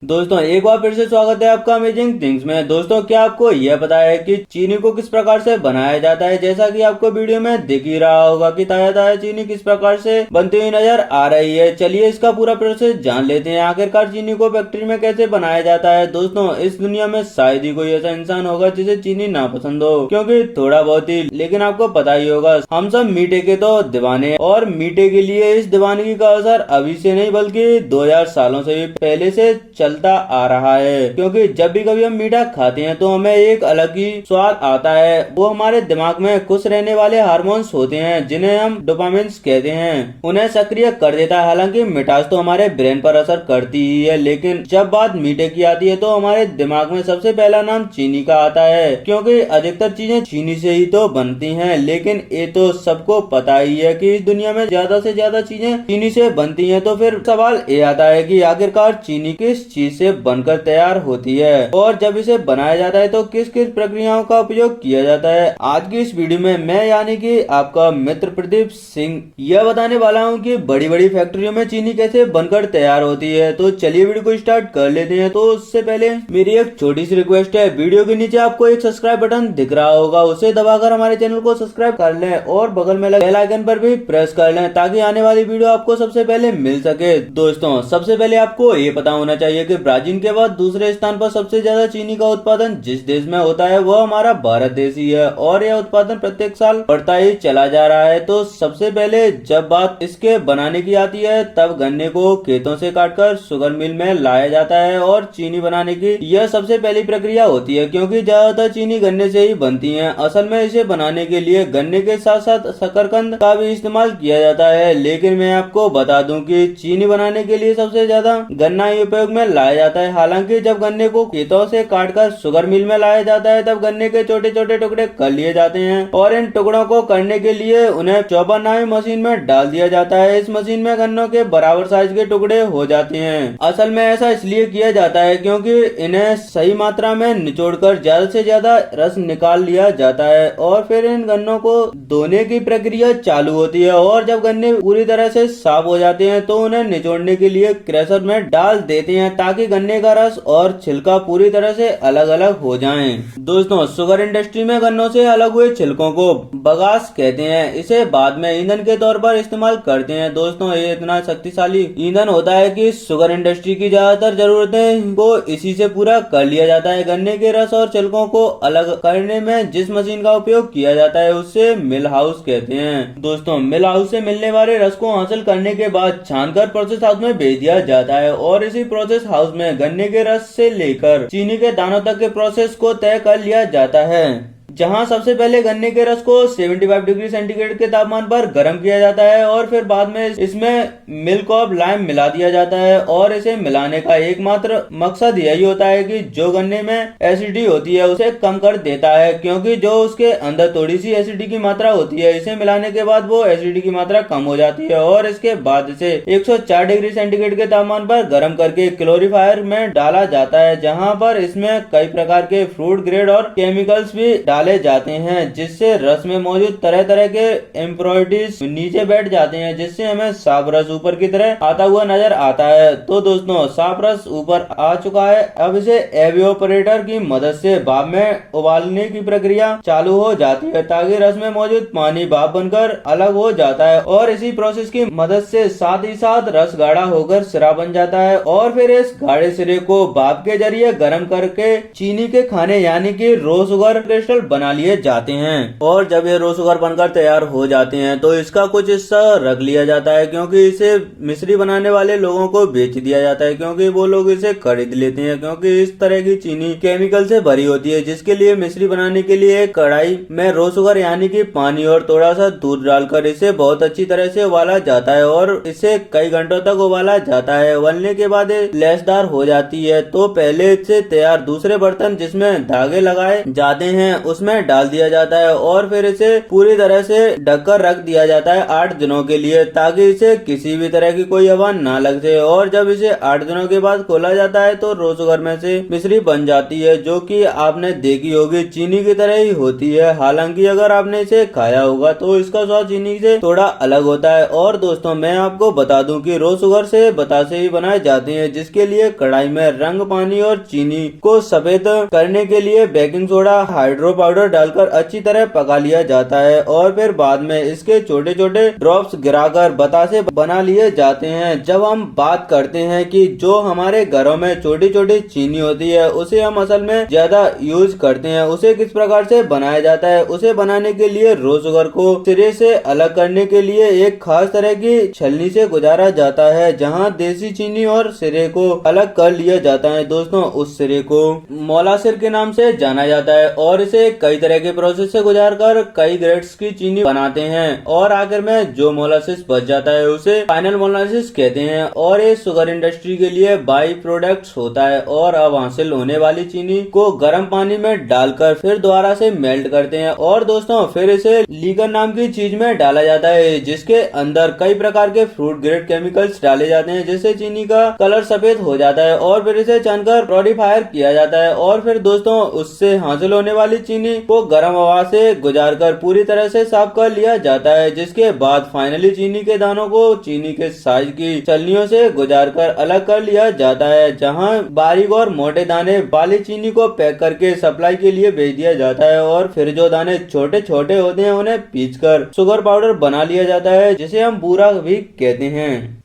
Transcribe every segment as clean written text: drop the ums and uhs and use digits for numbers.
दोस्तों एक बार फिर से स्वागत है आपका अमेजिंग थिंग्स में। दोस्तों क्या आपको यह पता है कि चीनी को किस प्रकार से बनाया जाता है। जैसा कि आपको वीडियो में दिख ही रहा होगा कि ताजा ताजा चीनी किस प्रकार से बनती हुई नजर आ रही है। चलिए इसका पूरा प्रोसेस जान लेते हैं, आखिरकार चीनी को फैक्ट्री में कैसे बनाया जाता है। दोस्तों इस दुनिया में शायद ही कोई ऐसा इंसान होगा जिसे चीनी ना पसंद हो, क्योंकि थोड़ा बहुत ही, लेकिन आपको पता ही होगा हम सब मीठे के तो दीवाने, और मीठे के लिए इस दीवानगी का असर अभी से नहीं बल्कि 2000 सालों से भी पहले से चलता आ रहा है। क्योंकि जब भी कभी हम मीठा खाते हैं तो हमें एक अलग ही स्वाद आता है। वो हमारे दिमाग में खुश रहने वाले हार्मोन्स होते हैं जिन्हें हम डोपामिन्स कहते हैं, उन्हें सक्रिय कर देता है। हालांकि मिठास तो हमारे ब्रेन पर असर करती ही है, लेकिन जब बात मीठे की आती है तो हमारे दिमाग में सबसे पहला नाम चीनी का आता है। क्योंकि अधिकतर चीजें चीनी से ही तो बनती हैं, लेकिन ये तो सबको पता ही है कि इस दुनिया में ज्यादा से ज्यादा चीजें चीनी से बनती हैं। तो फिर सवाल ये आता है कि आखिरकार चीनी किस चीज से बनकर तैयार होती है, और जब इसे बनाया जाता है तो किस किस प्रक्रियाओं का उपयोग किया जाता है। आज की इस वीडियो में मैं यानी कि आपका मित्र प्रदीप सिंह यह बताने वाला हूं कि बड़ी बड़ी फैक्ट्रियों में चीनी कैसे बनकर तैयार होती है। तो चलिए वीडियो को स्टार्ट कर लेते हैं। तो उससे पहले मेरी एक छोटी सी रिक्वेस्ट है, वीडियो के नीचे आपको एक सब्सक्राइब बटन दिख रहा होगा, उसे दबाकर हमारे चैनल को सब्सक्राइब कर लें और बगल में लगे बेल आइकन पर भी प्रेस कर लें ताकि आने वाली वीडियो आपको सबसे पहले मिल सके। दोस्तों सबसे पहले आपको ये पता होना चाहिए कि ब्राजील के बाद दूसरे स्थान पर सबसे ज्यादा चीनी का उत्पादन जिस देश में होता है वह हमारा भारत देश ही है, और यह उत्पादन प्रत्येक साल बढ़ता ही चला जा रहा है। तो सबसे पहले जब बात इसके बनाने की आती है तब गन्ने को खेतों से काटकर शुगर मिल में लाया जाता है, और चीनी बनाने की यह सबसे पहली प्रक्रिया होती है। क्योंकि ज्यादातर चीनी गन्ने से ही बनती है। असल में इसे बनाने के लिए गन्ने के साथ साथ शकरकंद का भी इस्तेमाल किया जाता है, लेकिन मैं आपको बता दूं कि चीनी बनाने के लिए सबसे ज्यादा गन्ना ही उपयोग में लाया जाता है। हालांकि जब गन्ने को खेतों से काटकर शुगर मिल में लाया जाता है तब गन्ने के छोटे छोटे टुकड़े कर लिए जाते हैं, और इन टुकड़ों को करने के लिए उन्हें चॉपर नामी मशीन में डाल दिया जाता है। इस मशीन में गन्नों के बराबर साइज के टुकड़े हो जाते हैं। असल में ऐसा इसलिए किया जाता है क्योंकि इन्हें सही मात्रा में निचोड़कर ज्यादा से ज्यादा रस निकाल लिया जाता है, और फिर इन गन्नों को धोने की प्रक्रिया चालू होती है। और जब गन्ने पूरी तरह से साफ हो जाते हैं तो उन्हें निचोड़ने के लिए क्रशर में डाल देते हैं ताकि गन्ने का रस और छिलका पूरी तरह से अलग अलग हो जाएं। दोस्तों शुगर इंडस्ट्री में गन्नों से अलग हुए छिलकों को बगास कहते हैं। इसे बाद में ईंधन के तौर पर इस्तेमाल करते हैं। दोस्तों ये इतना शक्तिशाली ईंधन होता है कि शुगर इंडस्ट्री की ज्यादातर जरूरतें को इसी से पूरा कर लिया जाता है। गन्ने के रस और छिलकों को अलग करने में जिस मशीन का उपयोग किया जाता है उसे मिल हाउस कहते हैं। दोस्तों मिल हाउस से मिलने वाले रस को हासिल करने के बाद छानकर प्रोसेस हाउस में भेज दिया जाता है, और इसी प्रोसेस हाउस में गन्ने के रस से लेकर चीनी के दानों तक के प्रोसेस को तय कर लिया जाता है, जहां सबसे पहले गन्ने के रस को 75 डिग्री सेंटीग्रेड के तापमान पर गर्म किया जाता है, और फिर बाद में इसमें मिल्क और लाइम मिला दिया जाता है। और इसे मिलाने का एकमात्र मकसद यही होता है कि जो गन्ने में एसिडिटी होती है उसे कम कर देता है, क्योंकि जो उसके अंदर थोड़ी सी एसिडिटी की मात्रा होती है, इसे मिलाने के बाद वो एसिडिटी की मात्रा कम हो जाती है, और इसके बाद इसे 104 डिग्री सेंटीग्रेड के तापमान पर गर्म करके क्लोरीफायर में डाला जाता है, जहाँ पर इसमें कई प्रकार के फ्रूट ग्रेड और केमिकल्स भी डाले जाते हैं, जिससे रस में मौजूद तरह तरह के इम्प्योरिटीज नीचे बैठ जाते हैं, जिससे हमें साफ रस ऊपर की तरह आता हुआ नजर आता है। तो दोस्तों साफ रस ऊपर आ चुका है। अब इसे एवियोपरेटर की मदद से भाप में उबालने की प्रक्रिया चालू हो जाती है ताकि रस में मौजूद पानी भाप बनकर अलग हो जाता है, और इसी प्रोसेस की मदद से साथ ही साथ रस गाढ़ा होकर सिरा बन जाता है। और फिर इस गाढ़े सिरे को भाप के जरिए गर्म करके चीनी के खाने यानी कि रो शुगर क्रिस्टल बना लिए जाते हैं। और जब ये रो शुगर बनकर तैयार हो जाते हैं तो इसका कुछ हिस्सा रख लिया जाता है, क्योंकि इसे मिश्री बनाने वाले लोगों को बेच दिया जाता है, क्योंकि वो लोग इसे खरीद लेते हैं। क्योंकि इस तरह की चीनी केमिकल से भरी होती है, जिसके लिए मिश्री बनाने के लिए एक कढ़ाई में रो शुगर यानी कि पानी और थोड़ा सा दूध डालकर इसे बहुत अच्छी तरह से उबाला जाता है, और इसे कई घंटों तक उबाला जाता है। उबलने के बाद लेसदार हो जाती है तो पहले से तैयार दूसरे बर्तन जिसमें धागे लगाए जाते हैं उसमें उसमें डाल दिया जाता है और फिर इसे पूरी तरह से ढककर रख दिया जाता है 8 दिनों के लिए, ताकि इसे किसी भी तरह की कोई हवा ना लग सके। और जब इसे 8 दिनों के बाद खोला जाता है तो रो शुगर में से मिश्री बन जाती है, जो कि आपने देखी होगी चीनी की तरह ही होती है। हालांकि अगर आपने इसे खाया होगा तो इसका स्वाद चीनी से थोड़ा अलग होता है। और दोस्तों मैं आपको बता दूं कि रो शुगर से बतासे ही बनाए जाते हैं, जिसके लिए कढ़ाई में रंग पानी और चीनी को सफेद करने के लिए बेकिंग सोडा हाइड्रो पाउडर डालकर अच्छी तरह पका लिया जाता है और फिर बाद में इसके छोटे छोटे ड्रॉप्स गिराकर बतासे बना लिए जाते हैं। जब हम बात करते हैं कि जो हमारे घरों में छोटी छोटी चीनी होती है उसे हम असल में ज्यादा यूज करते हैं, उसे किस प्रकार से बनाया जाता है। उसे बनाने के लिए रो शुगर को सिरे से अलग करने के लिए एक खास तरह की छलनी से गुजारा जाता है, जहां देसी चीनी और सिरे को अलग कर लिया जाता है। दोस्तों उस सिरे को मोलासिस के नाम से जाना जाता है और इसे कई तरह के प्रोसेस से गुजार कर कई ग्रेड्स की चीनी बनाते हैं और आखिर में जो मोलासिस बच जाता है उसे फाइनल मोलासिस कहते हैं। और ये शुगर इंडस्ट्री के लिए बाई प्रोडक्ट्स होता है और अब हासिल होने वाली चीनी को गर्म पानी में डालकर फिर दोबारा से मेल्ट करते हैं और दोस्तों फिर इसे लीकर नाम की चीज में डाला जाता है, जिसके अंदर कई प्रकार के फ्रूट ग्रेड केमिकल्स डाले जाते हैं, जिससे चीनी का कलर सफेद हो जाता है और फिर इसे छानकर प्रोडीफायर किया जाता है। और फिर दोस्तों उससे हासिल होने वाली चीनी को गर्म हवा से गुजार कर पूरी तरह से साफ कर लिया जाता है, जिसके बाद फाइनली चीनी के दानों को चीनी के साइज की छलनियों से गुजार कर अलग कर लिया जाता है, जहां बारीक और मोटे दाने वाली चीनी को पैक करके सप्लाई के लिए भेज दिया जाता है और फिर जो दाने छोटे छोटे होते हैं उन्हें पीसकर शुगर पाउडर बना लिया जाता है, जिसे हम बूरा भी कहते हैं।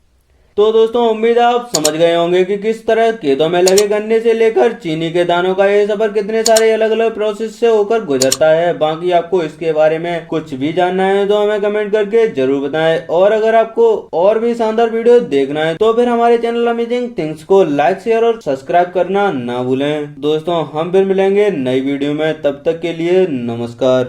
तो दोस्तों उम्मीद है आप समझ गए होंगे कि किस तरह खेतों में लगे गन्ने से लेकर चीनी के दानों का ये सफर कितने सारे अलग अलग प्रोसेस से होकर गुजरता है। बाकी आपको इसके बारे में कुछ भी जानना है तो हमें कमेंट करके जरूर बताएं। और अगर आपको और भी शानदार वीडियो देखना है तो फिर हमारे चैनल अमेजिंग थिंग्स को लाइक शेयर और सब्सक्राइब करना ना भूलें। दोस्तों हम फिर मिलेंगे नई वीडियो में, तब तक के लिए नमस्कार।